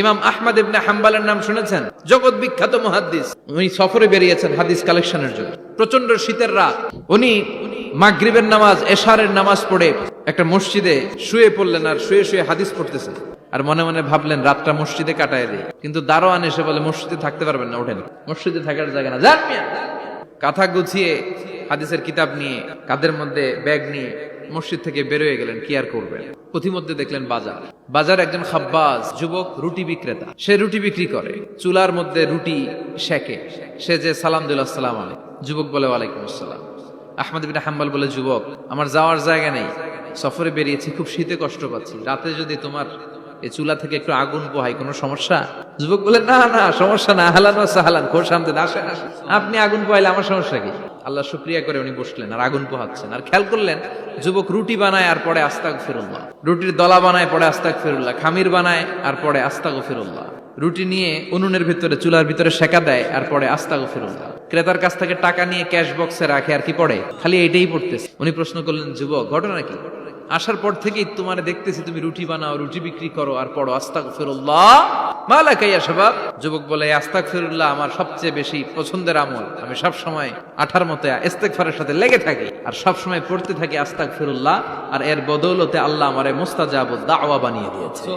ইমাম আহমদ ইবনে হাম্বলের নাম শুনেছেন? জগৎ বিখ্যাত মুহাদ্দিস। উনি সফরে বেরিয়েছেন হাদিস কালেকশনের জন্য। প্রচন্ড শীতের রাত, উনি মাগরিবের নামাজ, এশারের নামাজ পড়ে একটা মসজিদে শুয়ে পড়লেন, আর শুয়ে শুয়ে হাদিস পড়তেছেন। আর মনে মনে ভাবলেন রাতটা মসজিদে কাটায় দিই, কিন্তু দারোয়ান এসে বলে মসজিদে থাকতে পারবেন না, ওঠেন, মসজিদে থাকার জায়গা না, যান মিয়া। কাঁথা গুছিয়ে হাদিসের কিতাব নিয়ে, কাঁধের মধ্যে ব্যাগ নিয়ে মসজিদ থেকে বেরোয় গেলেন। কি আর করবেন? পথিমধ্যে দেখলেন বাজার একজন খাব্বাজ যুবক, রুটি বিক্রেতা। সে রুটি বিক্রি করে, চুলার মধ্যে রুটি সেকে। সে যে সালাম দিল, আসসালাম আলাইকুম, যুবক বলে ওয়ালাইকুম আসসালাম। আহমদ ইবনে হাম্বল বলে, যুবক, আমার যাওয়ার জায়গা নেই, সফরে বেরিয়েছি, খুব শীতে কষ্ট পাচ্ছি, রাতে যদি তোমার এই চুলা থেকে একটু আগুন পোহাই কোনো সমস্যা? যুবক বলে, না না, সমস্যা না, আহলান ওয়া সাহলান, খোশ আমদেদ, আসেন আসেন, আপনি আগুন পোহাইলে আমার সমস্যা কি? আল্লাহ শুকরিয়া করে উনি বসলেন আর আগুন পোহাচ্ছেন। আর খেয়াল করলেন যুবক রুটি বানায় আর পরে আস্তাগফিরুল্লাহ, রুটির দলা বানায় পরে আস্তাগফিরুল্লাহ, খামির বানায় আর পরে আস্তাগফিরুল্লাহ, রুটি নিয়ে উনুনের ভিতরে, চুলার ভিতরে সেকা দেয় আর পরে আস্তাগফিরুল্লাহ, ক্রেতার কাছ থেকে টাকা নিয়ে ক্যাশ বক্সে রাখে আর কি পড়ে, খালি এইটাই পড়তেছে। উনি প্রশ্ন করলেন, যুবক, ঘটনা কি? আসার পর থেকেই তোমারে দেখতেছি তুমি রুটি বানাও, রুটি বিক্রি করো আর পড়ো আস্তাগফিরুল্লাহ, মালাকা ইয়া শাবাব। যুবক বলে, আস্তাগফিরুল্লাহ আমার সবচেয়ে বেশি পছন্দের আমল, আমি সব সময় আঠার মতো ইস্তেগফারের সাথে লেগে থাকি আর সব সময় পড়তে থাকি আস্তাগফিরুল্লাহ, আর এর বদৌলতে আল্লাহ আমারে মুস্তাজাবুদ দাওয়া বানিয়ে দিয়েছে।